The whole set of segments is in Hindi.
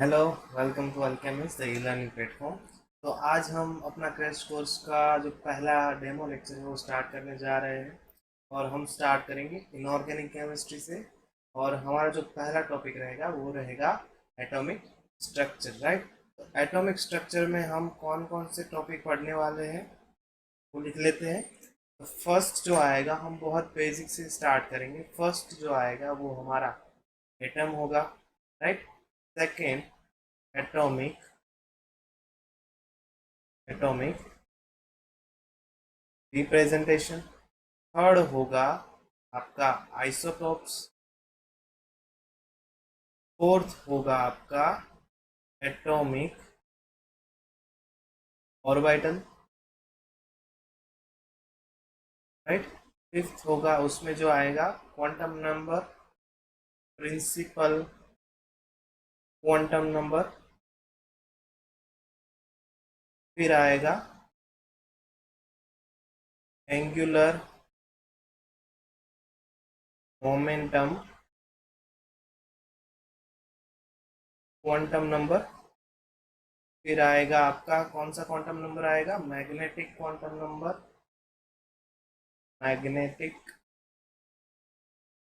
Hello, welcome to alchemist the e learning platform. तो आज हम अपना क्रैश कोर्स का जो पहला डेमो लेक्चर है वो स्टार्ट करने जा रहे हैं। और हम स्टार्ट करेंगे इनऑर्गेनिक केमिस्ट्री से। और हमारा जो पहला टॉपिक रहेगा वो रहेगा एटॉमिक स्ट्रक्चर, राइट। तो एटॉमिक स्ट्रक्चर में हम कौन कौन से टॉपिक पढ़ने वाले हैं वो लिख लेते हैं। तो फर्स्ट जो आएगा, हम बहुत बेसिक से स्टार्ट करेंगे। फर्स्ट जो आएगा वो हमारा एटम होगा, right. Second, atomic atomic representation. Third होगा आपका आइसोटोप्स। फोर्थ होगा आपका एटॉमिक ऑर्बिटल, राइट। फिफ्थ होगा उसमें जो आएगा quantum number, principal quantum number. फिर आएगा एंगुलर मोमेंटम क्वांटम नंबर। फिर आएगा आपका कौन सा क्वांटम नंबर आएगा, magnetic quantum number, magnetic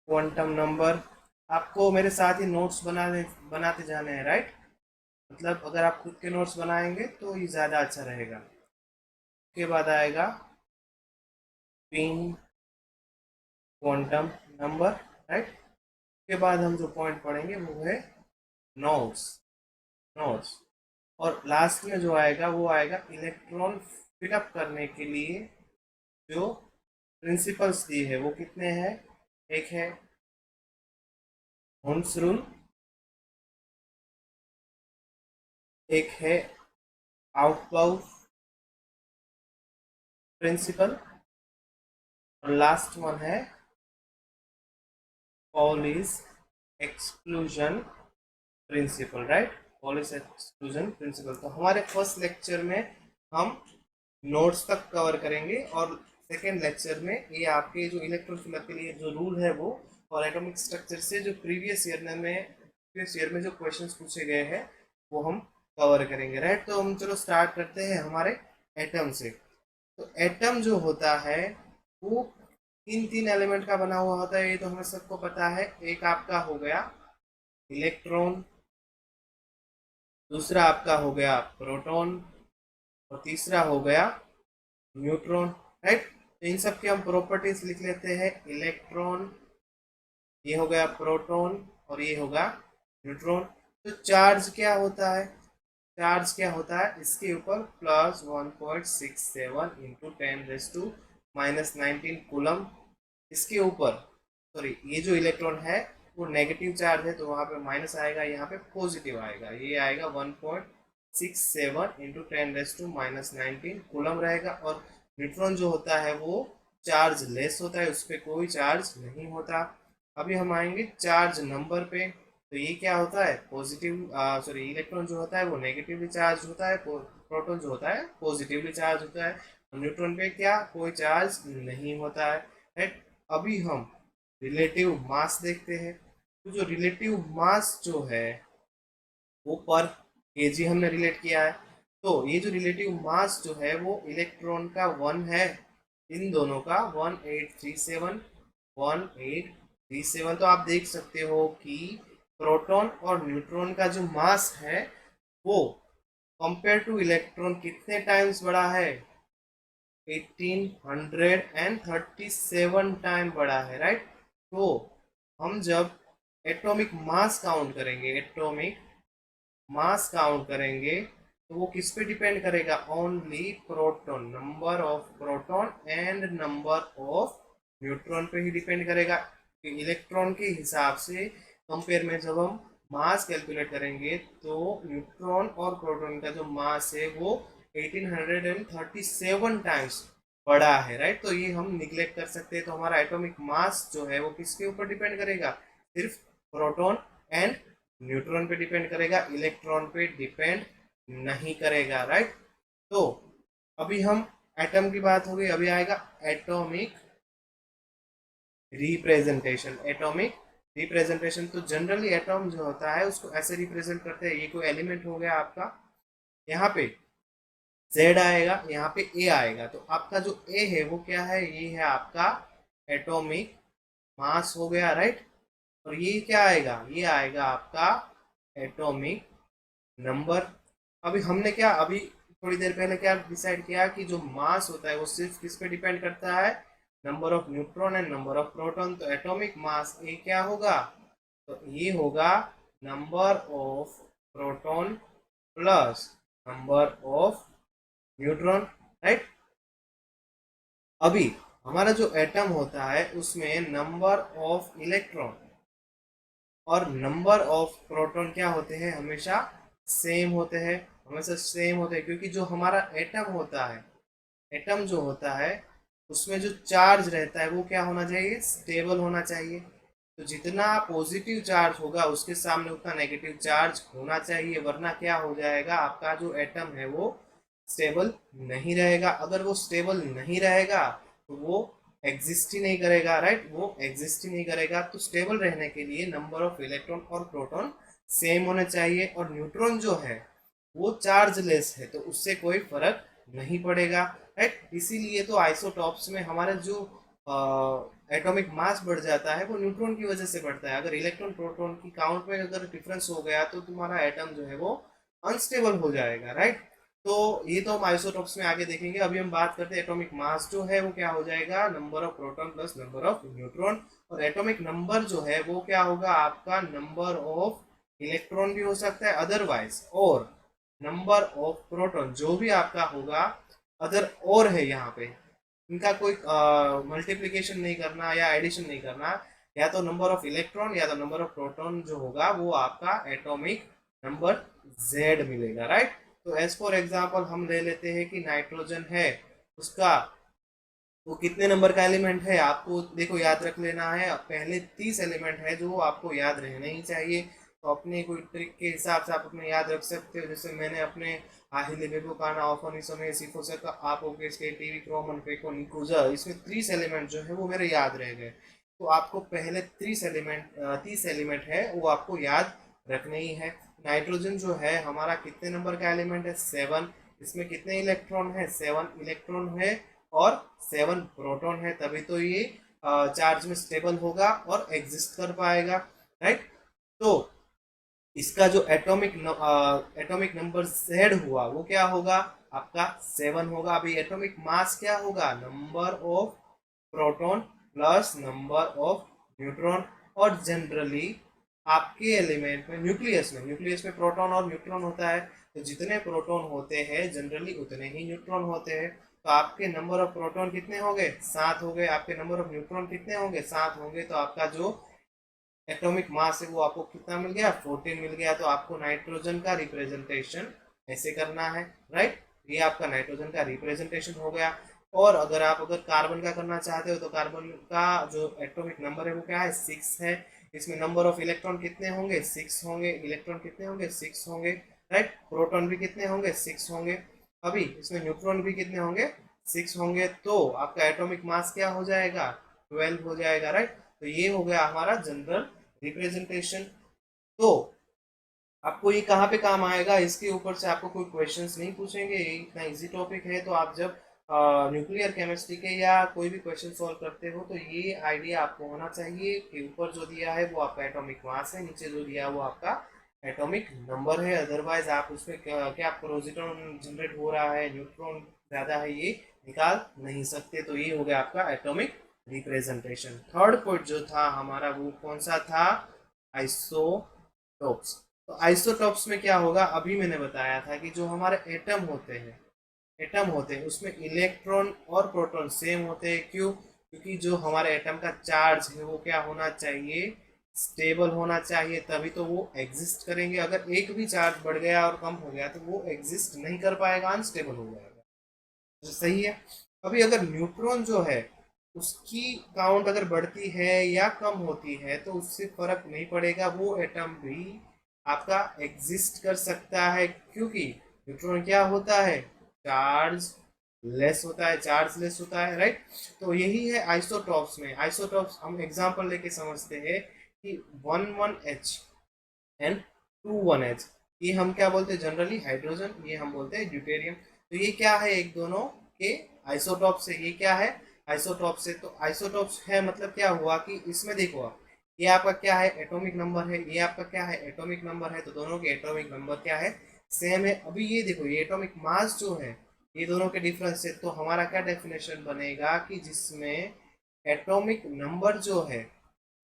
quantum number. आपको मेरे साथ ही नोट्स बनाते जाने हैं, राइट। मतलब अगर आप खुद के नोट्स बनाएंगे तो ये ज़्यादा अच्छा रहेगा। उसके बाद आएगा पिन क्वांटम नंबर, राइट। उसके बाद हम जो पॉइंट पढ़ेंगे वो है नोट्स नोट्स। और लास्ट में जो आएगा वो आएगा इलेक्ट्रॉन फिटअप करने के लिए जो प्रिंसिपल्स दिए है वो कितने हैं। एक है होम्स रूल, एक है आउटबाउ प्रिंसिपल, और लास्ट वन है Pauli's exclusion principle, right. Pauli's exclusion principle. तो हमारे फर्स्ट लेक्चर में हम नोट्स तक कवर करेंगे, और सेकेंड लेक्चर में ये आपके जो इलेक्ट्रोफिलर के लिए जो रूल है वो, और एटॉमिक स्ट्रक्चर से जो प्रीवियस ईयर में जो क्वेश्चंस पूछे गए हैं वो हम कवर करेंगे, राइट। तो हम चलो स्टार्ट करते हैं हमारे एटम से। तो एटम जो होता है वो तीन तीन एलिमेंट का बना हुआ होता है, ये तो हमें सबको पता है। एक आपका हो गया इलेक्ट्रॉन, दूसरा आपका हो गया प्रोटॉन, और तीसरा हो गया न्यूट्रॉन, राइट। तो इन सब की हम प्रॉपर्टीज लिख लेते हैं। इलेक्ट्रॉन, ये हो गया प्रोटॉन, और ये होगा न्यूट्रॉन। तो चार्ज क्या होता है, चार्ज क्या होता है, इसके ऊपर +1.67 इंटू 10⁻⁻19 कूलम। इसके ऊपर, सॉरी, ये जो इलेक्ट्रॉन है वो नेगेटिव चार्ज है तो वहां पे माइनस आएगा, यहाँ पे पॉजिटिव आएगा। ये आएगा 1.67 इंटू 10⁻⁻19 कूलम रहेगा। और न्यूट्रॉन जो होता है वो चार्ज लेस होता है, उस पर कोई चार्ज नहीं होता। अभी हम आएंगे चार्ज नंबर पे। तो ये क्या होता है, पॉजिटिव, सॉरी, इलेक्ट्रॉन जो होता है वो नेगेटिवली चार्ज होता है, प्रोटॉन जो होता है पॉजिटिवली चार्ज होता है। न्यूट्रॉन पे क्या, कोई चार्ज नहीं होता है, राइट। अभी हम रिलेटिव मास देखते हैं। तो जो रिलेटिव मास जो है वो पर केजी हमने रिलेट किया है। तो ये जो रिलेटिव मास जो है वो इलेक्ट्रॉन का 1 है, इन दोनों का 1837। तो आप देख सकते हो कि प्रोटॉन और न्यूट्रॉन का जो मास है वो कंपेयर टू इलेक्ट्रॉन कितने टाइम्स बड़ा है, 1837 टाइम बड़ा है, राइट। तो हम जब एटॉमिक मास काउंट करेंगे, एटॉमिक मास काउंट करेंगे तो वो किस पे डिपेंड करेगा, only proton, number of proton and number of neutron पे ही डिपेंड करेगा। इलेक्ट्रॉन के हिसाब से कंपेयर में जब हम मास कैलकुलेट करेंगे तो न्यूट्रॉन और प्रोटॉन का जो मास है वो 1837 टाइम्स बड़ा है, राइट। तो ये हम निग्लेक्ट कर सकते हैं। तो हमारा एटॉमिक मास जो है वो किसके ऊपर डिपेंड करेगा, सिर्फ प्रोटॉन एंड न्यूट्रॉन पे डिपेंड करेगा, इलेक्ट्रॉन पे डिपेंड नहीं करेगा, राइट। तो अभी हम एटम की बात हो गई, अभी आएगा एटॉमिक रिप्रेजेंटेशन। एटॉमिक रिप्रेजेंटेशन तो जनरली एटॉम जो होता है उसको ऐसे रिप्रेजेंट करते हैं, ये कोई एलिमेंट हो गया आपका, यहाँ पे Z आएगा, यहाँ पे A आएगा, तो आपका जो A है वो क्या है, ये है आपका एटॉमिक मास हो गया, राइट। और ये क्या आएगा, ये आएगा आपका एटॉमिक नंबर। अभी हमने क्या, अभी थोड़ी देर पहले क्या डिसाइड किया कि जो मास होता है वो सिर्फ किस पे डिपेंड करता है, number of neutron and number of proton. तो एटॉमिक मास ए क्या होगा, तो ये होगा number of proton plus number of neutron, right. अभी हमारा जो एटम होता है उसमें नंबर ऑफ इलेक्ट्रॉन और नंबर ऑफ प्रोटॉन क्या होते हैं, हमेशा सेम होते हैं, हमेशा सेम होते हैं, क्योंकि जो हमारा एटम होता है, एटम जो होता है उसमें जो चार्ज रहता है वो क्या होना चाहिए, स्टेबल होना चाहिए। तो जितना पॉजिटिव चार्ज होगा उसके सामने उतना नेगेटिव चार्ज होना चाहिए, वरना क्या हो जाएगा, आपका जो एटम है वो स्टेबल नहीं रहेगा। अगर वो स्टेबल नहीं रहेगा तो वो एग्जिस्ट ही नहीं करेगा, राइट, वो एग्जिस्ट ही नहीं करेगा। तो स्टेबल रहने के लिए नंबर ऑफ इलेक्ट्रॉन और प्रोटॉन सेम होने चाहिए, और न्यूट्रॉन जो है वो चार्जलेस है तो उससे कोई फर्क नहीं पड़ेगा, राइट। इसीलिए तो आइसोटॉप्स में हमारा जो एटॉमिक मास बढ़ जाता है वो न्यूट्रॉन की वजह से बढ़ता है। अगर इलेक्ट्रॉन प्रोटॉन की काउंट में अगर डिफरेंस हो गया तो तुम्हारा एटम जो है वो अनस्टेबल हो जाएगा, राइट। तो ये तो हम आइसोटॉप्स में आगे देखेंगे। अभी हम बात करते हैं एटॉमिक मास जो है वो क्या हो जाएगा, number of proton plus number of neutron. और एटॉमिक नंबर जो है वो क्या होगा, आपका नंबर ऑफ इलेक्ट्रॉन भी हो सकता है अदरवाइज, और नंबर ऑफ प्रोटॉन जो भी आपका होगा अदर, और है यहाँ पे इनका कोई मल्टीप्लीकेशन नहीं करना या एडिशन नहीं करना, या तो नंबर ऑफ इलेक्ट्रॉन या तो नंबर ऑफ प्रोटॉन जो होगा वो आपका एटॉमिक नंबर Z मिलेगा, राइट। तो एज फॉर एग्जांपल हम ले लेते हैं कि नाइट्रोजन है, उसका वो कितने नंबर का एलिमेंट है, आपको देखो याद रख लेना है। पहले 30 एलिमेंट है जो आपको याद रहने ही चाहिए। तो अपने कोई ट्रिक के हिसाब से आप अपने याद रख सकते हो, जैसे मैंने अपने आहिले बेबो काना ऑफन इस समय सिफोसे का आप ओके इसके टीवी क्रोमन फेको निकुजा, इसमें 30 एलिमेंट जो है वो मेरे याद रह गए। तो आपको पहले 30 एलिमेंट है वो आपको याद रखने ही है। नाइट्रोजन जो है हमारा कितने नंबर का एलिमेंट है, 7। इसमें कितने इलेक्ट्रॉन है, 7 इलेक्ट्रॉन है और 7 प्रोटॉन है, तभी तो ये चार्ज में स्टेबल होगा और एग्जिस्ट कर पाएगा, राइट। तो इसका जो एटॉमिक नंबर Z हुआ वो क्या होगा, आपका 7 होगा। अभी एटॉमिक मास क्या होगा, number of proton plus number of neutron. और जनरली आपके एलिमेंट में न्यूक्लियस में प्रोटॉन और न्यूट्रॉन होता है, तो जितने प्रोटॉन होते हैं जनरली उतने ही न्यूट्रॉन होते हैं। तो आपके नंबर ऑफ प्रोटॉन कितने हो गए, 7 हो गए, आपके नंबर ऑफ न्यूट्रॉन कितने होंगे, 7 होंगे। तो आपका जो एटॉमिक मास है वो आपको कितना मिल गया, 14 मिल गया। तो आपको नाइट्रोजन का रिप्रेजेंटेशन ऐसे करना है, राइट। ये आपका नाइट्रोजन का रिप्रेजेंटेशन हो गया। और अगर कार्बन का करना चाहते हो तो कार्बन का जो एटॉमिक नंबर है वो क्या है, 6 है। इसमें नंबर ऑफ इलेक्ट्रॉन कितने होंगे, 6 होंगे, इलेक्ट्रॉन कितने होंगे, 6 होंगे, राइट। प्रोटॉन भी कितने होंगे, 6 होंगे। अभी इसमें न्यूट्रॉन भी कितने होंगे, 6 होंगे। तो आपका एटॉमिक मास क्या हो जाएगा, 12 हो जाएगा, राइट। तो ये हो गया हमारा जनरल रिप्रेजेंटेशन। तो आपको ये कहाँ पे काम आएगा, इसके ऊपर से आपको कोई क्वेश्चंस नहीं पूछेंगे, ये इतना इजी टॉपिक है। तो आप जब न्यूक्लियर केमिस्ट्री के या कोई भी क्वेश्चन सॉल्व करते हो तो ये आइडिया आपको होना चाहिए कि ऊपर जो दिया है वो आपका एटॉमिक मास है, नीचे जो दिया है वो आपका एटॉमिक नंबर है। अदरवाइज आप उसमें क्या प्रोटॉन जनरेट हो रहा है, न्यूट्रॉन ज्यादा है, ये निकाल नहीं सकते। तो ये हो गया आपका एटॉमिक रिप्रेजेंटेशन। थर्ड पॉइंट जो था हमारा वो कौन सा था, आइसोटोप्स। तो आइसोटोप्स में क्या होगा, अभी मैंने बताया था कि जो हमारे एटम होते हैं उसमें इलेक्ट्रॉन और प्रोटॉन सेम होते हैं। क्यों, क्योंकि जो हमारे एटम का चार्ज है वो क्या होना चाहिए, स्टेबल होना चाहिए, तभी तो वो एग्जिस्ट करेंगे। अगर एक भी चार्ज बढ़ गया और कम हो गया तो वो एग्जिस्ट नहीं कर पाएगा, अनस्टेबल हो जाएगा। तो सही है। अभी अगर न्यूट्रॉन जो है उसकी काउंट अगर बढ़ती है या कम होती है तो उससे फर्क नहीं पड़ेगा, वो एटम भी आपका एग्जिस्ट कर सकता है, क्योंकि न्यूट्रॉन क्या होता है, चार्ज लेस होता है, चार्ज लेस होता है, राइट। तो यही है आइसोटॉप्स में। आइसोटॉप्स हम एग्जांपल लेके समझते हैं कि 11H एंड 21H, ये हम क्या बोलते हैं जनरली हाइड्रोजन, ये हम बोलते हैं ड्यूटेरियम। तो ये क्या है, एक दोनों के आइसोटॉप्स है। ये क्या है, आइसोटॉप्स है। तो आइसोटॉप्स है मतलब क्या हुआ कि इसमें देखो आप, ये आपका क्या है, एटॉमिक नंबर है, ये आपका क्या है, एटॉमिक नंबर है। तो दोनों के एटॉमिक नंबर क्या है, सेम है। अभी ये देखो, ये एटॉमिक मास जो है, ये दोनों के डिफरेंस है। तो हमारा क्या डेफिनेशन बनेगा कि जिसमें एटॉमिक नंबर जो है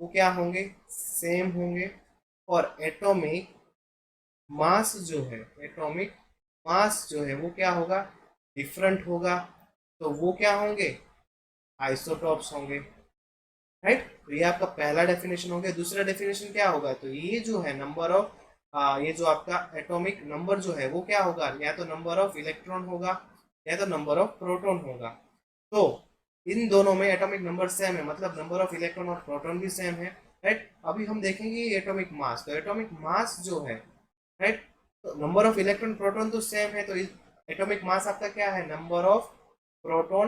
वो क्या होंगे, सेम होंगे, और एटॉमिक मास जो है, एटॉमिक मास जो है वो क्या होगा, डिफरेंट होगा। तो वो क्या होंगे, आइसोटॉप्स होंगे, राइट। तो ये आपका पहला डेफिनेशन हो गया। दूसरा डेफिनेशन क्या होगा, तो ये जो है नंबर ऑफ, ये जो आपका एटॉमिक नंबर जो है वो क्या होगा, या तो नंबर ऑफ इलेक्ट्रॉन होगा या तो नंबर ऑफ प्रोटॉन होगा। तो इन दोनों में एटॉमिक नंबर सेम है, मतलब नंबर ऑफ इलेक्ट्रॉन और प्रोटॉन भी सेम है, राइट। अभी हम देखेंगे एटॉमिक मास। तो एटॉमिक मास जो है, राइट, तो नंबर ऑफ इलेक्ट्रॉन प्रोटॉन तो सेम है। तो एटॉमिक मास आपका क्या है, number of proton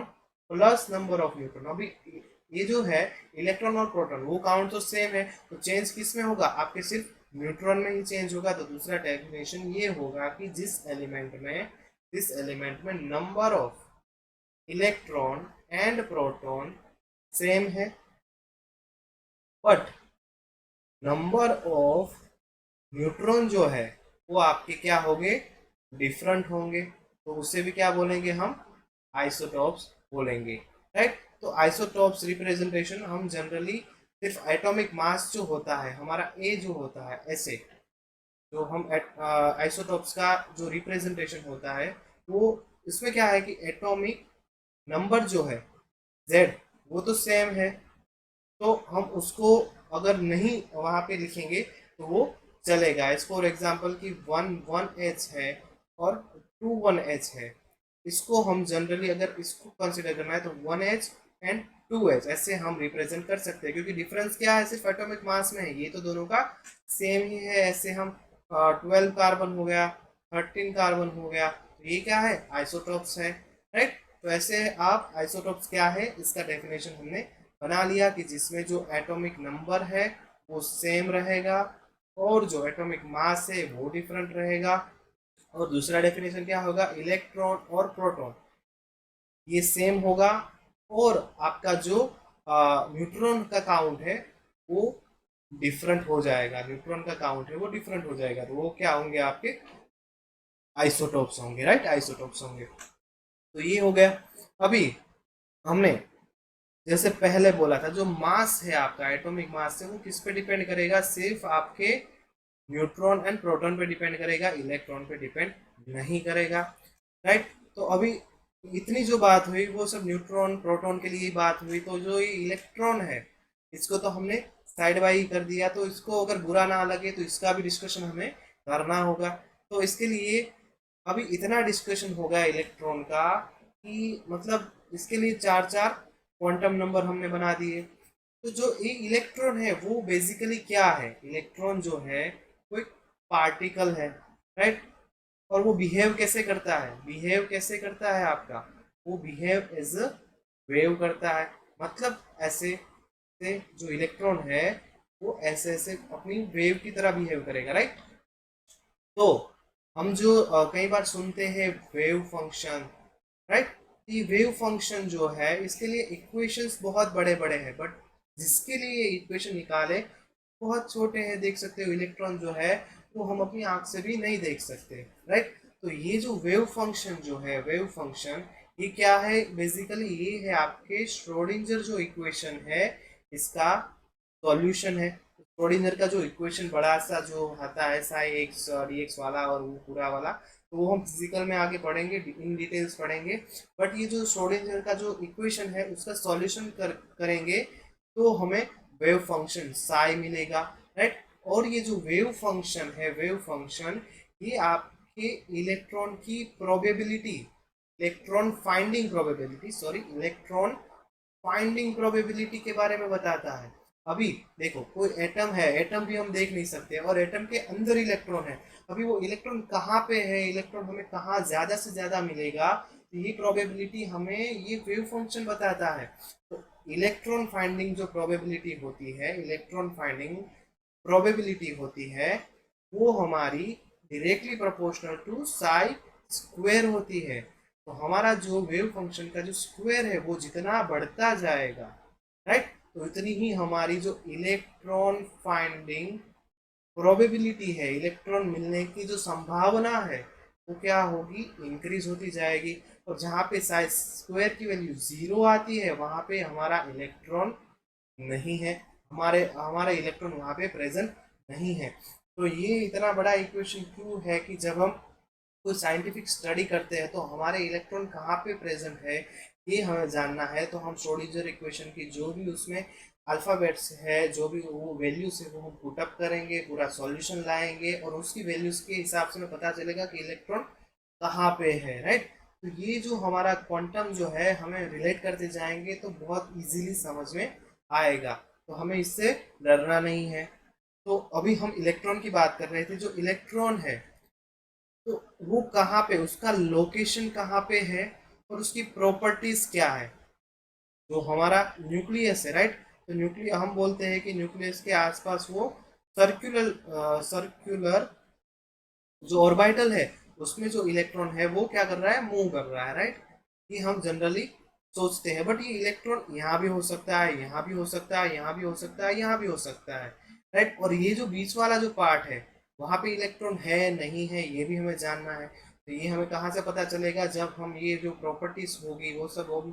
plus number of neutron. अभी ये जो है इलेक्ट्रॉन और प्रोटॉन वो काउंट तो सेम है, तो चेंज किस में होगा, आपके सिर्फ न्यूट्रॉन में ही चेंज होगा। तो दूसरा डेफिनेशन ये होगा कि जिस एलिमेंट में number of electron and proton same है, बट नंबर ऑफ न्यूट्रॉन जो है वो आपके क्या होंगे, डिफरेंट होंगे। तो उसे भी क्या बोलेंगे हम, आइसोटॉप्स बोलेंगे, राइट। तो आइसोटॉप्स रिप्रेजेंटेशन हम जनरली सिर्फ एटॉमिक मास जो होता है हमारा, ए जो होता है ऐसे, जो हम आइसोटॉप्स का जो रिप्रेजेंटेशन होता है वो, इसमें क्या है कि एटॉमिक नंबर जो है जेड वो तो सेम है। तो हम उसको अगर नहीं वहां पे लिखेंगे तो वो चलेगा। इस फॉर एग्जाम्पल की 1 है और 2 है, इसको हम जनरली अगर इसको कंसिडर करना है तो 1H एंड 2H ऐसे हम रिप्रेजेंट कर सकते हैं, क्योंकि डिफरेंस क्या है, सिर्फ एटॉमिक मास में है। ये तो दोनों का सेम ही है। ऐसे हम 12 कार्बन हो गया, 13 कार्बन हो गया, तो ये क्या है, आइसोटॉप्स है, राइट। तो ऐसे आप आइसोटॉप्स क्या है इसका डेफिनेशन हमने बना लिया कि जिसमें जो एटॉमिक नंबर है वो सेम रहेगा और जो एटॉमिक मास है वो डिफरेंट रहेगा। और दूसरा डेफिनेशन क्या होगा, इलेक्ट्रॉन और प्रोटॉन ये सेम होगा, और आपका जो न्यूट्रॉन का काउंट है वो डिफरेंट हो जाएगा, न्यूट्रॉन का काउंट है वो डिफरेंट हो जाएगा। तो वो क्या होंगे, आपके आइसोटॉप्स होंगे, राइट, आइसोटॉप्स होंगे। तो ये हो गया। अभी हमने जैसे पहले बोला था, जो मास है आपका, एटॉमिक मास है वो किस पे डिपेंड करेगा, सिर्फ आपके न्यूट्रॉन एंड प्रोटॉन पे डिपेंड करेगा, इलेक्ट्रॉन पे डिपेंड नहीं करेगा, राइट। तो अभी इतनी जो बात हुई वो सब न्यूट्रॉन प्रोटॉन के लिए बात हुई। तो जो ये इलेक्ट्रॉन है इसको तो हमने साइड बाई कर दिया, तो इसको अगर बुरा ना लगे तो इसका भी डिस्कशन हमें करना होगा। तो इसके लिए अभी इतना डिस्कशन हो गया इलेक्ट्रॉन का कि मतलब इसके लिए चार चार क्वांटम नंबर हमने बना दिए। तो जो ये इलेक्ट्रॉन है वो बेसिकली क्या है, इलेक्ट्रॉन जो है वो एक पार्टिकल है, राइट। और वो बिहेव कैसे करता है, बिहेव कैसे करता है आपका, वो बिहेव एज अ वेव करता है। मतलब ऐसे से जो इलेक्ट्रॉन है वो ऐसे ऐसे अपनी वेव की तरह बिहेव करेगा, राइट। तो हम जो कई बार सुनते हैं वेव फंक्शन, राइट। ये वेव फंक्शन जो है इसके लिए इक्वेशंस बहुत बड़े बड़े हैं, बट जिसके लिए इक्वेशन निकाले बहुत छोटे हैं। देख सकते हो इलेक्ट्रॉन जो है वो हम अपनी आंख से भी नहीं देख सकते, राइट। तो ये जो वेव फंक्शन जो है, वेव फंक्शन ये क्या है, बेसिकली ये है आपके श्रोडिंजर जो इक्वेशन है इसका सॉल्यूशन है। श्रोडिंगर का जो इक्वेशन बड़ा सा जो आता है साई एक्स डी एक्स वाला और वो पूरा वाला, तो वो हम फिजिकल में आगे पढ़ेंगे, इन डिटेल्स पढ़ेंगे। बट ये जो श्रोडिंगर का जो इक्वेशन है उसका सॉल्यूशन करेंगे तो हमें वेव फंक्शन साई मिलेगा, राइट। और ये जो वेव फंक्शन है, वेव फंक्शन ये आपके इलेक्ट्रॉन की probability, electron finding probability, sorry, electron finding probability के बारे में बताता है। अभी देखो कोई एटम है, एटम भी हम देख नहीं सकते और एटम के अंदर इलेक्ट्रॉन है। अभी वो इलेक्ट्रॉन कहाँ पे है, इलेक्ट्रॉन हमें कहाँ ज्यादा से ज्यादा मिलेगा, तो ये प्रोबेबिलिटी हमें ये वेव फंक्शन बताता है। तो इलेक्ट्रॉन फाइंडिंग जो प्रोबेबिलिटी होती है, इलेक्ट्रॉन फाइंडिंग प्रोबेबिलिटी होती है वो हमारी directly proportional to psi square होती है। तो हमारा जो वेव फंक्शन का जो स्क्वायर है वो जितना बढ़ता जाएगा, राइट, तो इतनी ही हमारी जो इलेक्ट्रॉन फाइंडिंग प्रोबेबिलिटी है, इलेक्ट्रॉन मिलने की जो संभावना है वो क्या होगी, इंक्रीज होती जाएगी। और जहाँ पे साई स्क्वायर की वैल्यू 0 आती है वहां पे हमारा इलेक्ट्रॉन नहीं है, हमारे हमारा इलेक्ट्रॉन वहां पे प्रेजेंट नहीं है। तो ये इतना बड़ा इक्वेशन क्यों है कि जब हम कोई साइंटिफिक स्टडी करते हैं तो हमारे इलेक्ट्रॉन कहाँ पे प्रेजेंट है ये हमें जानना है। तो हम श्रोडिंगर इक्वेशन की जो भी उसमें अल्फ़ाबेट्स है, जो भी वो वैल्यूज है वो हम पुटअप करेंगे, पूरा सॉल्यूशन लाएंगे और उसकी वैल्यूज के हिसाब से हमें पता चलेगा कि इलेक्ट्रॉन कहाँ पे है, राइट। तो ये जो हमारा क्वांटम जो है हमें रिलेट करते जाएंगे तो बहुत इजीली समझ में आएगा, तो हमें इससे डरना नहीं है। तो अभी हम इलेक्ट्रॉन की बात कर रहे थे। जो इलेक्ट्रॉन है तो वो कहाँ पे, उसका लोकेशन कहाँ पे है और उसकी प्रॉपर्टीज क्या है। जो हमारा न्यूक्लियस है, राइट, तो न्यूक्लियस हम बोलते हैं कि न्यूक्लियस के आसपास वो सर्कुलर सर्कुलर जो ऑर्बिटल है उसमें जो इलेक्ट्रॉन है वो क्या कर रहा है, मूव कर रहा है, राइट। ये हम जनरली सोचते हैं, बट ये इलेक्ट्रॉन यहाँ भी हो सकता है, यहाँ भी हो सकता है, यहाँ भी हो सकता है, यहाँ भी हो सकता है, राइट। और ये जो बीच वाला जो पार्ट है वहाँ पे इलेक्ट्रॉन है नहीं है ये भी हमें जानना है। तो ये हमें कहाँ से पता चलेगा, जब हम ये जो प्रॉपर्टीज होगी वो सब हम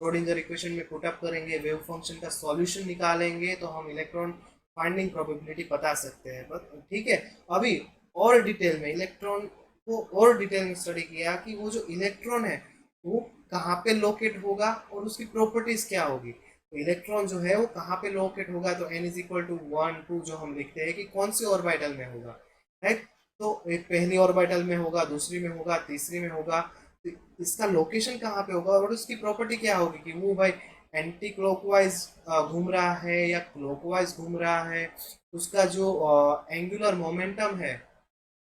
श्रोडिंगर इक्वेशन में पुटअप करेंगे, वेव फंक्शन का सॉल्यूशन निकालेंगे तो हम इलेक्ट्रॉन फाइंडिंग प्रोबेबिलिटी बता सकते हैं। बस ठीक है। अभी और डिटेल में इलेक्ट्रॉन को और डिटेल में स्टडी किया कि वो जो इलेक्ट्रॉन है वो कहाँ पे लोकेट होगा और उसकी प्रॉपर्टीज क्या होगी। तो इलेक्ट्रॉन जो है वो कहाँ पे लोकेट होगा, तो n इज इक्वल टू 1 2 जो हम लिखते हैं कि कौन सी ऑर्बिटल में होगा, राइट। तो एक पहली ऑर्बिटल में होगा, दूसरी में होगा, तीसरी में होगा। तो इसका लोकेशन कहाँ पे होगा और उसकी प्रॉपर्टी क्या होगी कि वो भाई एंटी क्लॉकवाइज घूम रहा है या क्लॉकवाइज घूम रहा है, उसका जो एंगुलर मोमेंटम है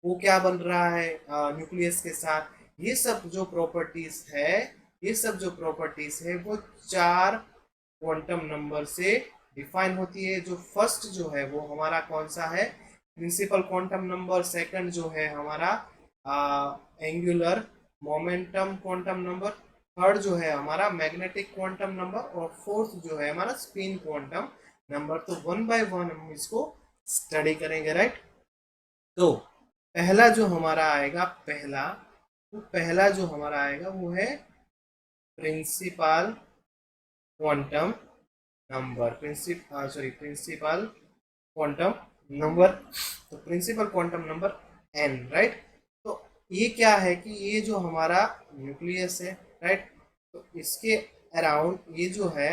वो क्या बन रहा है न्यूक्लियस के साथ। ये सब जो प्रॉपर्टीज है, ये सब जो प्रॉपर्टीज है वो 4 क्वांटम नंबर से डिफाइन होती है। जो फर्स्ट जो है वो हमारा कौन सा है, प्रिंसिपल क्वांटम नंबर। सेकंड जो है हमारा angular momentum quantum number. Third जो है हमारा मैग्नेटिक क्वांटम नंबर और फोर्थ जो है हमारा स्पिन क्वांटम नंबर। तो वन बाय वन हम इसको स्टडी करेंगे, राइट। तो पहला जो हमारा आएगा, पहला जो हमारा आएगा वो है principal quantum number, principal quantum number. तो principal quantum number n, right. तो ये क्या है कि ये जो हमारा न्यूक्लियस है, राइट, तो इसके अराउंड ये जो है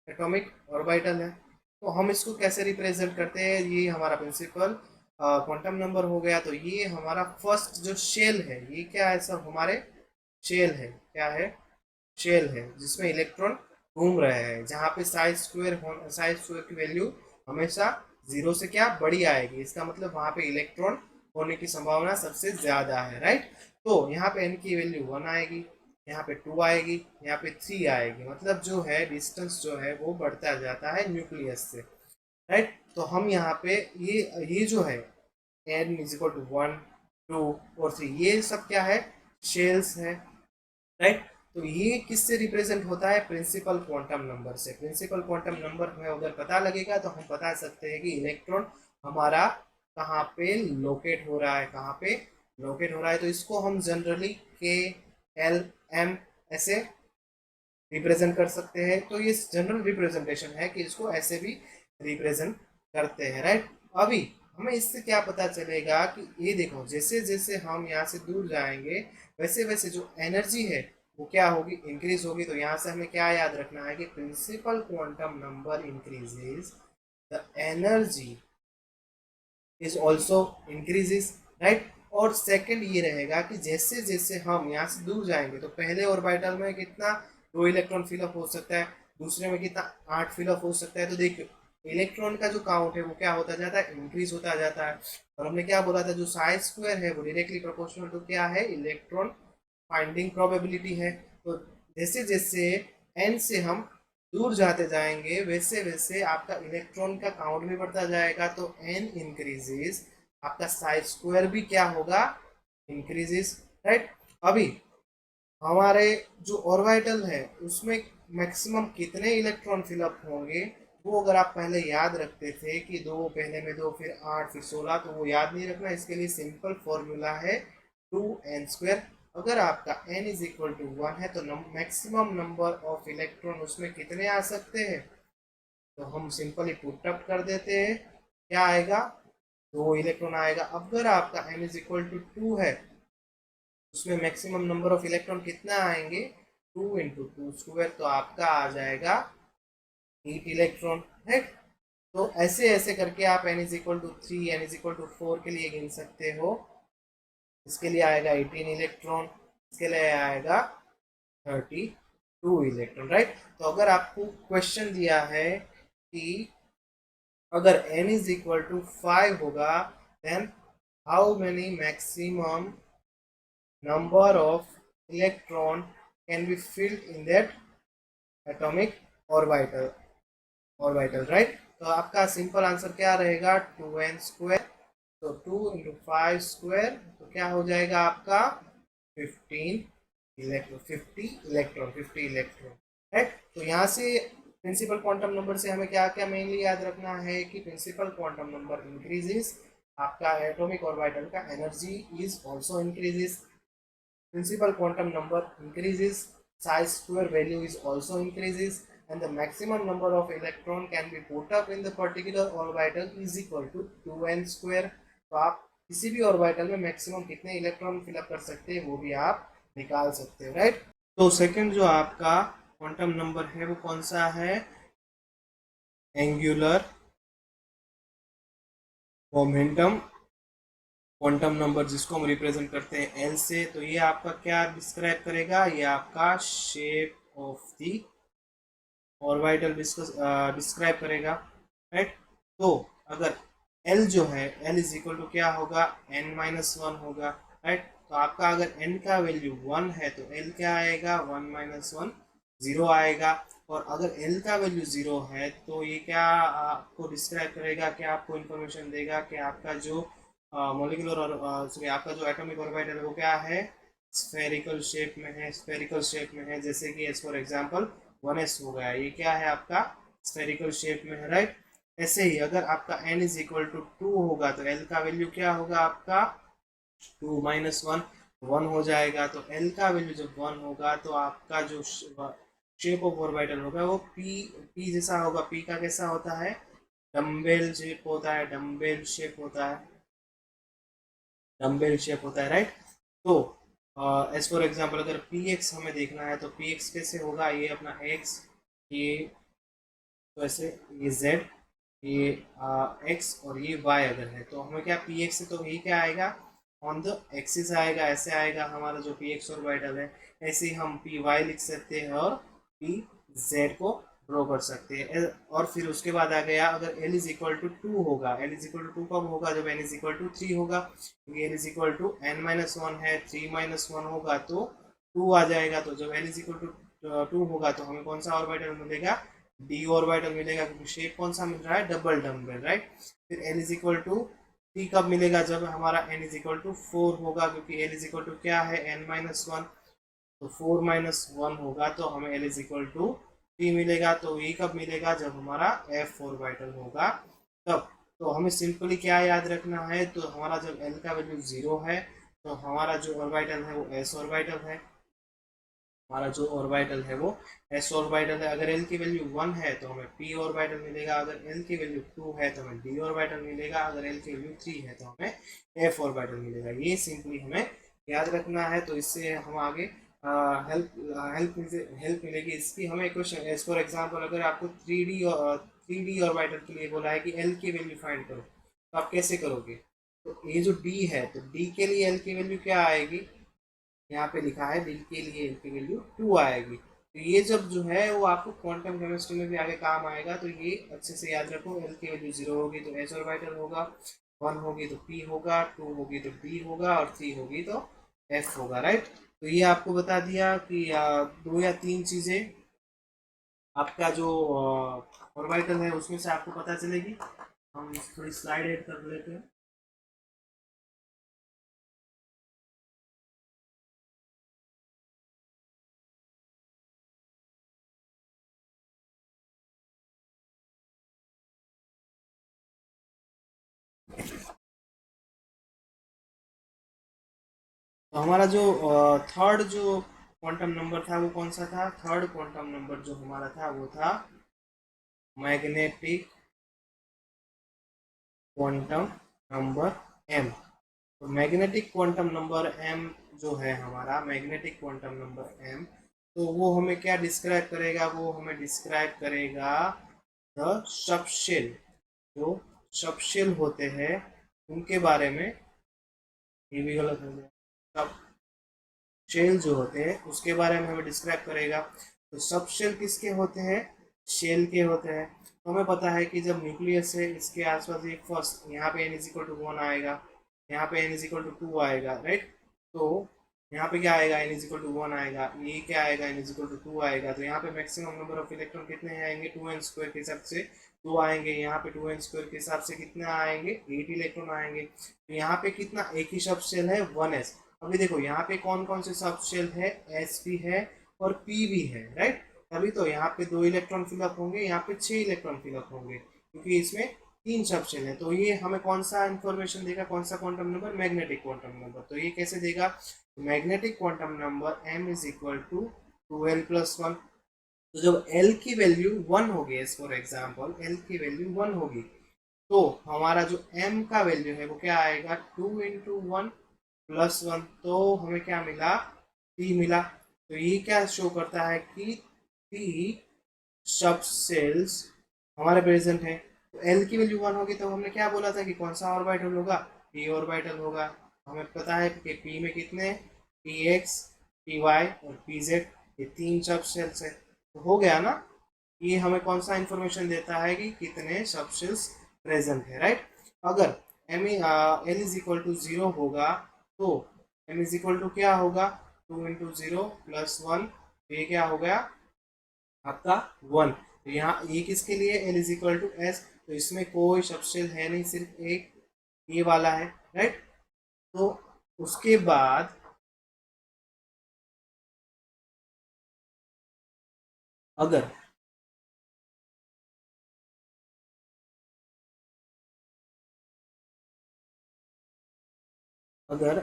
एटॉमिक ऑर्बिटल है। तो हम इसको कैसे रिप्रेजेंट करते हैं, ये हमारा प्रिंसिपल क्वांटम नंबर हो गया। तो ये हमारा फर्स्ट जो शेल है, ये क्या है, सब हमारे शेल है, क्या है, शेल है जिसमें इलेक्ट्रॉन घूम रहे हैं, जहाँ पे साइज स्क्वायर की वैल्यू हमेशा 0 से क्या बड़ी आएगी, इसका मतलब वहाँ पे इलेक्ट्रॉन होने की संभावना सबसे ज्यादा है, राइट। तो यहाँ पे n की वैल्यू 1 आएगी, यहाँ पे 2 आएगी, यहाँ पे 3 आएगी, मतलब जो है डिस्टेंस जो है वो बढ़ता जाता है न्यूक्लियस से, राइट। तो हम यहाँ पे ये जो है n इज इक्वल टू 1 2 और 3, ये सब क्या है, शेल्स है, राइट। तो ये किससे रिप्रेजेंट होता है, प्रिंसिपल क्वांटम नंबर से। प्रिंसिपल क्वांटम नंबर में अगर पता लगेगा तो हम बता सकते हैं कि इलेक्ट्रॉन हमारा कहाँ पे लोकेट हो रहा है, कहाँ पे लोकेट हो रहा है। तो इसको हम जनरली के एल एम ऐसे रिप्रेजेंट कर सकते हैं। तो ये जनरल रिप्रेजेंटेशन है कि इसको ऐसे भी रिप्रेजेंट करते हैं, राइट। अभी हमें इससे क्या पता चलेगा कि ये देखो, जैसे जैसे हम यहाँ से दूर जाएंगे वैसे वैसे जो एनर्जी है वो क्या होगी, इंक्रीज होगी। तो यहाँ से हमें क्या याद रखना है कि principal quantum number increases, the energy is also increases, right. और सेकंड ये रहेगा कि जैसे जैसे हम यहाँ से दूर जाएंगे तो पहले ऑर्बिटल में कितना 2 इलेक्ट्रॉन फिलअप हो सकता है, दूसरे में कितना 8 फिलअप हो सकता है। तो देखिए इलेक्ट्रॉन का जो काउंट है वो क्या होता जाता है, इंक्रीज होता जाता है। और हमने क्या बोला था, जो साइज स्क्वायर है वो डायरेक्टली प्रोपोर्शनल टू क्या है, इलेक्ट्रॉन फाइंडिंग प्रोबेबिलिटी है। तो जैसे जैसे n से हम दूर जाते जाएंगे वैसे वैसे आपका इलेक्ट्रॉन का काउंट भी बढ़ता जाएगा, तो n इंक्रीजेस, आपका साइज स्क्वायर भी क्या होगा, इंक्रीजेस, राइट। अभी हमारे जो ऑर्बिटल है उसमें मैक्सिमम कितने इलेक्ट्रॉन फिलअप होंगे, वो अगर आप पहले याद रखते थे कि दो, पहले में दो, फिर 8, फिर 16, तो वो याद नहीं रखना। इसके लिए सिंपल फॉर्मूला है 2n²। अगर आपका n इज इक्वल टू 1 है तो मैक्सिमम नंबर ऑफ इलेक्ट्रॉन उसमें कितने आ सकते हैं, तो हम सिंपली पुट अप कर देते हैं, क्या आएगा, 2 इलेक्ट्रॉन आएगा। अगर आपका n इज इक्वल टू 2 है, उसमें मैक्सिमम नंबर ऑफ इलेक्ट्रॉन कितना आएंगे, 2 × 2², तो आपका आ जाएगा 8 इलेक्ट्रॉन, है। तो ऐसे ऐसे करके आप n is equal to 3, n is equal to 4 के लिए गिन सकते हो। इसके लिए आएगा 18 इलेक्ट्रॉन, इसके लिए आएगा 32 इलेक्ट्रॉन, राइट। तो अगर आपको क्वेश्चन दिया है कि अगर n इज इक्वल टू 5 होगा, then how many maximum number of electron can be filled in that atomic orbital, right। तो आपका सिंपल आंसर क्या रहेगा, 2n²। तो 2 × 5² तो क्या हो जाएगा आपका 50 इलेक्ट्रॉन, राइट। तो यहाँ से प्रिंसिपल क्वांटम नंबर से हमें क्या क्या मेनली याद रखना है कि प्रिंसिपल क्वांटम नंबर इंक्रीजेस, आपका एटॉमिक ऑर्बिटल का energy is also increases, principal quantum number increases, size square value is also increases, and the maximum number of electron can be put up in the particular orbital is equal to 2n²। तो आप किसी भी ऑर्बिटल में मैक्सिमम कितने इलेक्ट्रॉन फिलअप कर सकते हैं वो भी आप निकाल सकते हो, राइट। तो सेकंड जो आपका क्वांटम नंबर है वो कौन सा है, एंगुलर मोमेंटम क्वांटम नंबर, जिसको हम रिप्रेजेंट करते हैं एल से। तो ये आपका क्या डिस्क्राइब करेगा, ये आपका shape of the orbital describe करेगा, राइट। तो अगर एल जो है, एल इज इक्वल टू क्या होगा, n-1 होगा, राइट। तो आपका अगर n का वैल्यू 1 है तो l क्या आएगा, 1 - 1 0 आएगा। और अगर l का वैल्यू 0 है तो ये क्या आपको डिस्क्राइब करेगा, क्या आपको इंफॉर्मेशन देगा कि आपका जो मोलिकुलर और सॉरी आपका जो एटॉमिक ऑर्बिटल है वो क्या है, स्फेरिकल शेप में है, स्फेरिकल शेप में है। जैसे कि एज फॉर एग्जांपल 1s हो गया, ये क्या है आपका स्फेरिकल शेप में है, राइट। ऐसे ही अगर आपका n इज इक्वल टू 2 होगा तो l का वैल्यू क्या होगा आपका 2 - 1 1 हो जाएगा। तो l का वैल्यू जब 1 होगा तो आपका जो शेप ऑफ ऑर्बिटल होगा वो p जैसा होगा। p का कैसा होता है, डम्बेल शेप होता है, डम्बेल शेप होता है, डम्बेल शेप होता है, राइट। तो एज फॉर एग्जांपल अगर px हमें देखना है तो px कैसे होगा, ये अपना x, ये तो ऐसे, ये z, ये x और ये y अगर है तो हमें क्या px है तो ये क्या आएगा, ऑन द एक्सिस आएगा, ऐसे आएगा हमारा जो px ऑर्बिटल है। ऐसे ही हम py लिख सकते हैं और pz को ड्रॉ कर सकते हैं। और फिर उसके बाद आ गया अगर l इज इक्वल टू 2 होगा, l इज इक्वल टू 2 कब होगा, जब n इज इक्वल टू 3 होगा, क्योंकि l is equal to n-1 है, 3 - 1 होगा तो 2 आ जाएगा। तो जब l इज इक्वल टू 2 होगा तो हमें कौन सा ऑर्बिटल मिलेगा, डी ऑर्बिटल मिलेगा, क्योंकि शेप कौन सा मिल रहा है, डबल डम्बल, राइट। फिर एल इज इक्वल टू 3 कब मिलेगा, जब हमारा एन इज इक्वल टू 4 होगा, क्योंकि एल इज इक्वल टू क्या है, n-1, तो 4 - 1 होगा तो हमें एल इज इक्वल टू 3 मिलेगा। तो ये कब मिलेगा, जब हमारा एफ ऑर्बिटल होगा तब। तो हमें सिंपली क्या याद रखना है, तो हमारा जब एल का वैल्यू 0 है तो हमारा जो ऑर्बिटल है वो एस ऑर्बिटल है, हमारा जो ऑर्बिटल है वो एस ऑर्बिटल है। अगर एल की वैल्यू 1 है तो हमें पी ऑर्बिटल मिलेगा, अगर एल की वैल्यू 2 है तो हमें डी ऑर्बिटल मिलेगा, अगर एल की वैल्यू 3 है तो हमें एफ ऑर्बिटल मिलेगा। ये सिंपली हमें याद रखना है। तो इससे हम आगे हेल्प हेल्प हेल्प मिलेगी इसकी। हमें क्वेश्चन एज फॉर एग्जांपल अगर आपको 3D ऑर्बिटल के लिए बोला है कि एल की वैल्यू फाइंड करो, तो आप कैसे करोगे, तो ये जो डी है तो डी के लिए एल की वैल्यू क्या आएगी, यहाँ पे लिखा है डी के लिए एल की वैल्यू 2 आएगी। तो ये जब जो है वो आपको क्वांटम केमिस्ट्री में भी आगे काम आएगा। तो ये अच्छे से याद रखो, एल की वैल्यू 0 होगी तो एस ऑर्बिटल होगा, 1 होगी तो पी होगा, 2 होगी तो डी होगा और 3 होगी तो एफ होगा, राइट। तो ये आपको बता दिया कि 2 या 3 चीज़ें आपका जो ऑर्बिटल है उसमें से आपको पता चलेगी। हम थोड़ी स्लाइड ऐड कर लेते हैं। तो हमारा जो थर्ड जो क्वांटम नंबर था वो कौन सा था? थर्ड क्वांटम नंबर जो हमारा था वो था मैग्नेटिक क्वांटम नंबर एम। तो मैग्नेटिक क्वांटम नंबर एम जो है हमारा मैग्नेटिक क्वांटम नंबर एम, तो वो हमें क्या डिस्क्राइब करेगा? वो हमें डिस्क्राइब करेगा द सबशेल। जो सबशेल होते हैं उनके बारे में। ये भी गलत हो गया। शेल जो होते हैं उसके बारे में हमें डिस्क्राइब करेगा। तो सब शेल किसके होते हैं? शेल के होते हैं। तो हमें पता है कि जब न्यूक्लियस है इसके आसपास एक फर्स्ट यहाँ पे n इज इक्वल टू 1 आएगा, यहाँ पे n इज इक्वल टू 2 आएगा, राइट। तो यहाँ पे क्या आएगा? n इज इक्वल टू 1 आएगा। ये क्या आएगा? n इज इक्वल टू 2 आएगा। तो यहाँ पे मैक्सिमम नंबर ऑफ इलेक्ट्रॉन कितने आएंगे? 2n स्क्वायर के हिसाब से 2 आएंगे। यहाँ पे 2n स्क्वायर के हिसाब से कितने आएंगे? 8 इलेक्ट्रॉन आएंगे। तो यहाँ पे कितना? एक ही सब शेल है 1s। अभी देखो यहाँ पे कौन कौन से सब शेल है? एस भी है और पी भी है, राइट। तभी तो यहाँ पे 2 इलेक्ट्रॉन फिलअप होंगे, यहाँ पे 6 इलेक्ट्रॉन फिलअप होंगे, क्योंकि इसमें 3 सब शेल है। तो ये हमें कौन सा इंफॉर्मेशन देगा? कौन सा quantum number? Magnetic quantum number. तो ये कैसे देगा? Magnetic quantum number m is equal to 2l+1। तो जब l की वैल्यू 1 होगी, फॉर एग्जाम्पल l की वैल्यू 1 होगी, तो हमारा जो m का वैल्यू है वो क्या आएगा? 2 × 1 + 1। तो हमें क्या मिला? t मिला। तो ये क्या शो करता है कि t सब सेल्स हमारे प्रेजेंट है। तो एल की वैल्यू 1 होगी, तो हमने क्या बोला था कि कौन सा ऑर्बिटल होगा? p ऑर्बिटल होगा। हमें पता है कि p में कितने? px, py और pz, ये 3 सब सेल्स है। तो हो गया ना? ये हमें कौन सा इंफॉर्मेशन देता है कि कितने सब सेल्स प्रेजेंट है, राइट। अगर एल इज इक्वल टू 0 होगा तो एम इज इक्वल टू क्या होगा? 2 × 0 + 1। तो ये क्या हो गया आपका? 1। तो यहाँ ये किसके लिए? L is equal to S. तो इसमें कोई सबसेल है नहीं, सिर्फ एक ये वाला है, राइट। तो उसके बाद अगर अगर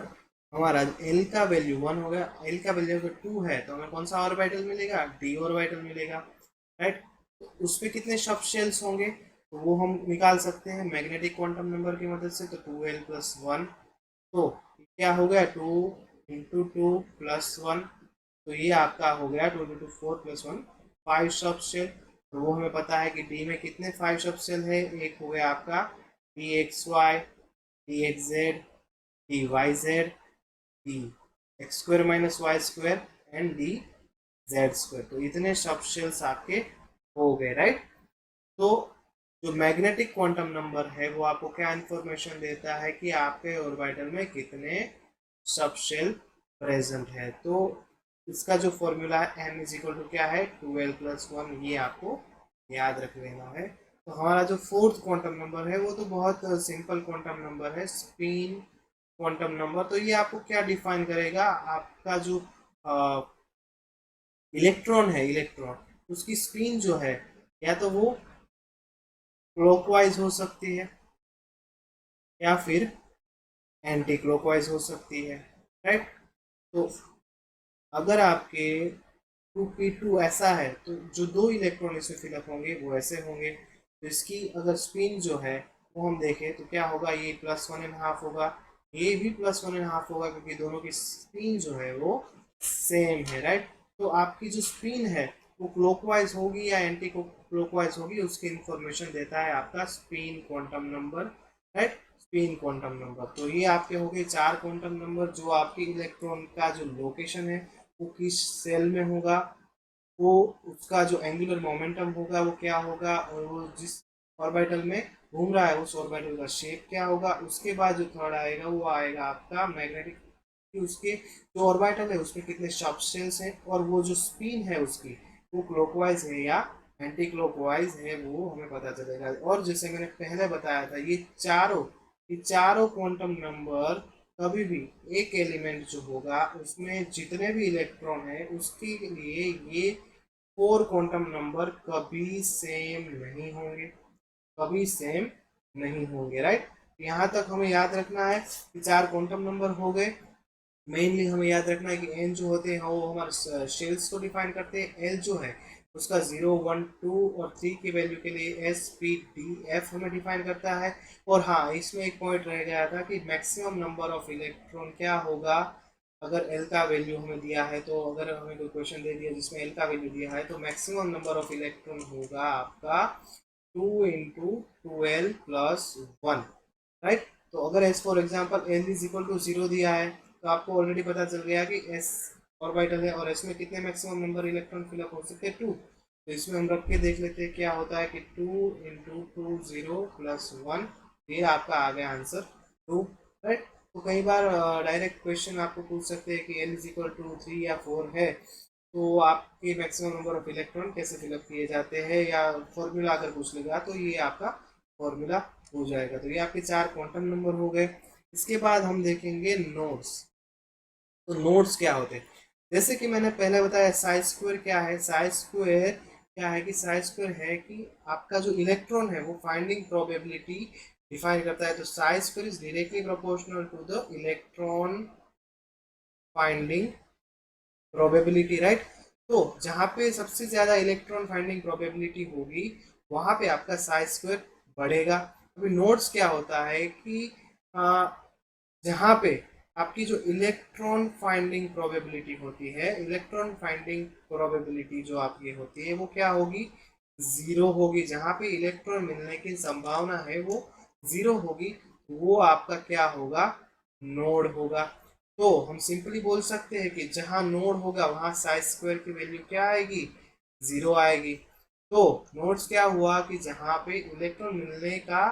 हमारा एल का वैल्यू 1 हो गया, एल का वैल्यू अगर 2 है, तो हमें कौन सा ऑर्बिटल मिलेगा? डी ऑर्बिटल मिलेगा, राइट। तो उस पर कितने सब शेल्स होंगे? तो वो हम निकाल सकते हैं मैग्नेटिक क्वांटम नंबर की मदद से। तो 2l+1, तो क्या हो गया? 2 × 2 + 1। तो ये आपका हो गया 2 × 2 = 4 + 1, 5 सब शेल। तो वो हमें पता है कि डी में कितने 5 सब शेल है? एक हो गया आपका dxy, dxz, dyz, d(x²-y² and dz²। तो इतने सब शेल्स आपके हो गए, राइट। तो जो मैग्नेटिक क्वांटम नंबर है वो आपको क्या इंफॉर्मेशन देता है कि आपके ऑर्बिटल में कितने सब शेल प्रेजेंट है। तो इसका जो फॉर्मूला है m इज इक्वल टू क्या है? 2l+1। ये आपको याद रख लेना है। तो हमारा जो फोर्थ क्वांटम नंबर है वो तो बहुत सिंपल क्वांटम नंबर है, स्पिन क्वांटम नंबर। तो ये आपको क्या डिफाइन करेगा? आपका जो इलेक्ट्रॉन है, इलेक्ट्रॉन उसकी स्पिन जो है या तो वो क्लॉकवाइज हो सकती है या फिर एंटी क्लॉकवाइज हो सकती है, राइट। तो अगर आपके 2p2 ऐसा है तो जो 2 इलेक्ट्रॉन इसमें फिलअप होंगे वो ऐसे होंगे। तो इसकी अगर स्पिन जो है वो हम देखें तो क्या होगा? ये +1.5 होगा, ये भी +1.5 होगा, क्योंकि दोनों की स्पिन जो है वो सेम है, राइट। तो आपकी जो स्पिन है वो क्लॉकवाइज होगी या एंटी क्लॉकवाइज होगी, उसकी इंफॉर्मेशन देता है आपका spin quantum number, right. Spin quantum number. तो ये आपके हो गए 4 क्वांटम नंबर। जो आपकी इलेक्ट्रॉन का जो लोकेशन है वो किस सेल में होगा, वो उसका जो एंगुलर मोमेंटम होगा वो क्या होगा, और वो जिस ऑर्बिटल में घूम रहा है उस ऑर्बिटल का शेप क्या होगा। उसके बाद जो थर्ड आएगा वो आएगा आपका मैग्नेटिक, कि उसके जो ऑर्बिटल है उसमें कितने सब शेल्स हैं और वो जो स्पिन है उसकी वो क्लॉकवाइज है या एंटी क्लॉकवाइज है वो हमें पता चलेगा। और जैसे मैंने पहले बताया था, ये चारों क्वांटम नंबर कभी भी एक एलिमेंट जो होगा उसमें जितने भी इलेक्ट्रॉन है उसके लिए ये 4 क्वांटम नंबर कभी सेम नहीं होंगे, कभी सेम नहीं होंगे, राइट। यहाँ तक हमें याद रखना है कि 4 क्वांटम नंबर हो गए। मेनली हमें याद रखना है कि एन जो होते हैं वो हमारे शेल्स को डिफाइन करते हैं, एल जो है उसका 0 1 2 और 3 की वैल्यू के लिए एस पी डी एफ हमें डिफाइन करता है। और हाँ, इसमें एक पॉइंट रह गया था कि मैक्सिमम नंबर ऑफ इलेक्ट्रॉन क्या होगा अगर एल का वैल्यू हमें दिया है। तो अगर हमें कोई क्वेश्चन दे दिया जिसमें एल का वैल्यू दिया है तो मैक्सिमम नंबर ऑफ इलेक्ट्रॉन होगा आपका 2 × 12 + 1, राइट। तो अगर S for example L is equal to 0 दिया है तो आपको ऑलरेडी पता चल गया कि एस ऑर्बिटल है और एस में कितने मैक्सिमम नंबर इलेक्ट्रॉन फिलअप हो सकते हैं, 2। तो इसमें हम रख के देख लेते हैं क्या होता है कि 2 × 2 0 + 1, ये आपका आ गया आंसर 2, राइट। तो कई बार डायरेक्ट क्वेश्चन आपको पूछ सकते हैं कि एल इज इक्वल टू 3 या 4 है तो आपके मैक्सिमम नंबर ऑफ इलेक्ट्रॉन कैसे फिलअप किए जाते हैं, या फॉर्मूला अगर पूछ लेगा तो ये आपका फॉर्मूला हो जाएगा। तो ये आपके 4 क्वांटम नंबर हो गए। इसके बाद हम देखेंगे नोड्स। तो नोड्स क्या होते हैं, जैसे कि मैंने पहले बताया साई स्क्वायर क्या है। साई स्क्वायर क्या है कि साई स्क्वायर है कि आपका जो इलेक्ट्रॉन है वो फाइंडिंग प्रोबेबिलिटी डिफाइन करता है। तो psi square is directly proportional to the electron finding probability, right. तो जहाँ पे सबसे ज्यादा इलेक्ट्रॉन फाइंडिंग प्रोबेबिलिटी होगी वहां पे आपका साई स्क्वायर बढ़ेगा। अभी नोड्स क्या होता है कि जहाँ पे आपकी जो इलेक्ट्रॉन फाइंडिंग प्रोबेबिलिटी होती है, इलेक्ट्रॉन फाइंडिंग प्रोबेबिलिटी जो आपकी होती है वो क्या होगी, 0 होगी। जहाँ पे इलेक्ट्रॉन मिलने की संभावना है वो 0 होगी, वो आपका क्या होगा, नोड होगा। तो हम सिंपली बोल सकते हैं कि जहाँ नोड होगा वहाँ साई स्क्वायर की वैल्यू क्या आएगी, 0 आएगी। तो नोड्स क्या हुआ कि जहाँ पे इलेक्ट्रॉन मिलने का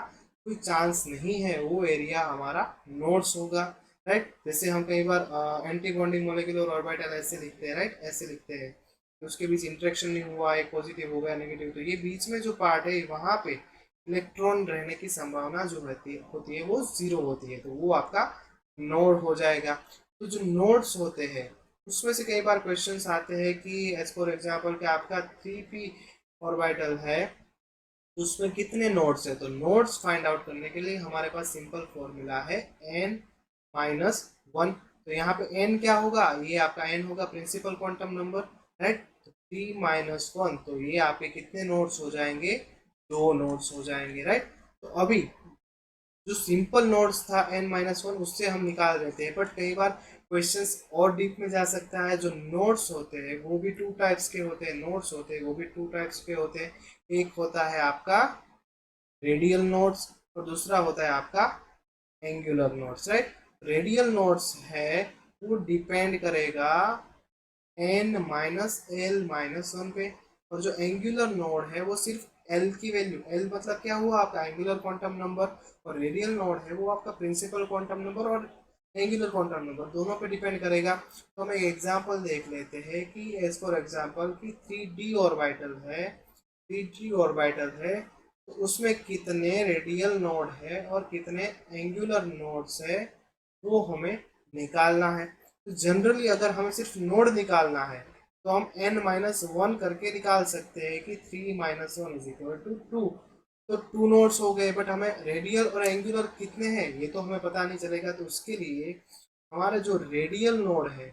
कोई चांस नहीं है वो एरिया हमारा नोड्स होगा, राइट। जैसे हम कई बार एंटी बॉन्डिंग मॉलिक्यूलर ऑर्बिटल ऐसे लिखते हैं, राइट, ऐसे लिखते हैं। तो उसके बीच इंटरेक्शन नहीं हुआ, एक पॉजिटिव हो गया नेगेटिव, तो ये बीच में जो पार्ट है वहाँ पे इलेक्ट्रॉन रहने की संभावना जो होती है वो 0 होती है, तो वो आपका नोड हो जाएगा। तो जो नोड्स होते हैं उसमें से कई बार क्वेश्चंस आते हैं कि एज फॉर एग्जांपल कि आपका 3p ऑर्बिटल है तो उसमें कितने नोड्स है। तो नोड्स फाइंड आउट करने के लिए हमारे पास सिंपल फॉर्मूला है n-1। तो यहाँ पे n क्या होगा, ये आपका n होगा प्रिंसिपल क्वांटम नंबर, राइट। तो 3 - 1, तो ये आपके कितने नोड्स हो जाएंगे, 2 नोड्स हो जाएंगे, राइट। तो अभी जो सिंपल नोड्स था n-1 उससे हम निकाल देते हैं, बट कई बार क्वेश्चंस और डीप में जा सकता है। जो नोड्स होते हैं वो भी 2 टाइप्स के होते हैं, नोड्स होते हैं वो भी 2 टाइप्स के होते हैं। एक होता है आपका रेडियल नोड्स और दूसरा होता है आपका angular nodes, right. Radial nodes है वो डिपेंड करेगा n-l-1 पे, और जो एंगुलर नोड है वो सिर्फ l की वैल्यू, l मतलब क्या हुआ आपका एंगुलर क्वांटम नंबर, और रेडियल नोड है वो आपका प्रिंसिपल क्वांटम नंबर और एंगुलर क्वांटम नंबर दोनों पे डिपेंड करेगा। तो हम एक एग्जांपल देख लेते हैं कि एज फॉर एग्जांपल कि 3d ऑर्बिटल है, 3d ऑर्बिटल है तो उसमें कितने रेडियल नोड है और कितने एंगुलर नोड्स है वो हमें निकालना है। तो जनरली अगर हमें सिर्फ नोड निकालना है तो हम n-1 करके निकाल सकते हैं कि 3 - 1 = 2। तो 2 नोड्स हो गए, बट हमें रेडियल और एंगुलर कितने हैं ये तो हमें पता नहीं चलेगा। तो उसके लिए हमारा जो रेडियल नोड है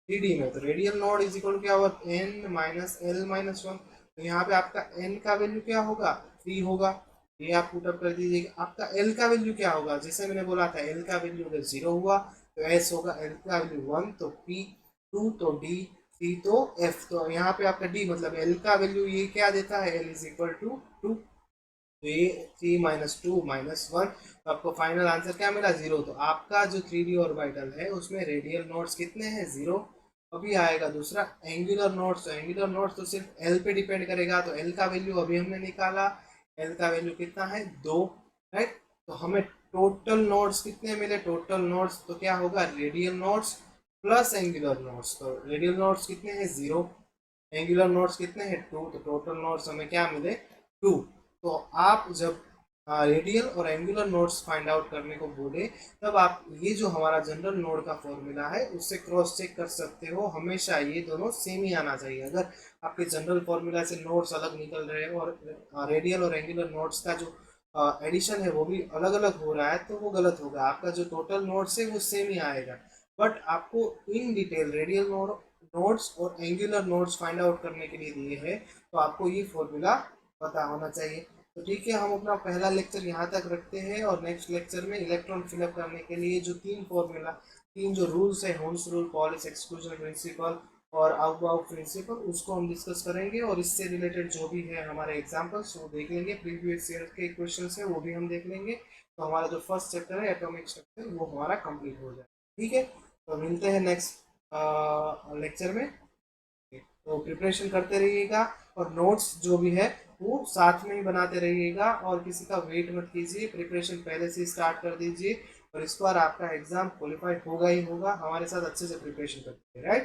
3D में, तो रेडियल नोड इज इक्वल क्या होगा, n-l-1। तो यहाँ पे आपका n का वैल्यू क्या होगा, 3 होगा, ये आप पुट अप कर दीजिएगा। आपका l का वैल्यू क्या होगा, जैसे मैंने बोला था l का वैल्यू अगर 0 हुआ तो s होगा, l का वैल्यू 1 तो p, 2 तो d, 3 तो f। तो यहाँ पे आपका d मतलब l का वैल्यू ये क्या देता है, l इज इक्वल टू 2। तो ये 3 - 2 - 1, तो आपको फाइनल आंसर क्या मिला, 0। तो आपका जो 3d ऑर्बिटल है उसमें रेडियल नोड्स कितने हैं, 0। अभी आएगा दूसरा एंगुलर नोड्स। तो एंगुलर नोड्स तो सिर्फ l पे डिपेंड करेगा, तो l का वैल्यू अभी हमने निकाला, l का वैल्यू कितना है, 2, राइट। तो हमें टोटल नोड्स कितने मिले, टोटल नोड्स तो क्या होगा, radial nodes plus angular nodes. तो रेडियल नोड्स कितने हैं, 0, एंगुलर नोड्स कितने हैं 2, तो टोटल नोड्स हमें क्या मिले 2। तो आप जब रेडियल और एंगुलर नोड्स फाइंड आउट करने को बोले तब आप ये जो हमारा जनरल नोड का फॉर्मूला है उससे क्रॉस चेक कर सकते हो। हमेशा ये दोनों सेम ही आना चाहिए। अगर आपके जनरल फॉर्मूला से नोड्स अलग निकल रहे हैं और रेडियल और एंगुलर नोड्स का जो एडिशन है वो भी अलग अलग हो रहा है तो वो गलत होगा। आपका जो टोटल नोड्स है वो सेम ही आएगा। बट आपको इन डिटेल रेडियल नोड्स और एंगुलर नोड्स फाइंड आउट करने के लिए दिए हैं तो आपको ये फॉर्मूला पता होना चाहिए। तो ठीक है, हम अपना पहला लेक्चर यहाँ तक रखते हैं और नेक्स्ट लेक्चर में इलेक्ट्रॉन फिलअप करने के लिए जो तीन जो रूल्स है, Holmes rule, Pauli's exclusion principle और आउट प्रिंसिपल, उसको हम डिस्कस करेंगे। और इससे रिलेटेड जो भी है हमारे एग्जांपल्स वो देख लेंगे, प्रीवियस ईयर के क्वेश्चंस है वो भी हम देख लेंगे। तो हमारा जो फर्स्ट चैप्टर है एटॉमिक स्ट्रक्चर वो हमारा कंप्लीट हो जाए। ठीक है, तो मिलते हैं नेक्स्ट लेक्चर में। तो प्रिपरेशन करते रहिएगा और नोट्स जो भी है वो साथ में ही बनाते रहिएगा और किसी का वेट मत कीजिए, प्रिपरेशन पहले से स्टार्ट कर दीजिए और इस बार आपका एग्जाम क्वालिफाई होगा ही होगा। हमारे साथ अच्छे से प्रिपरेशन करते हैं, राइट।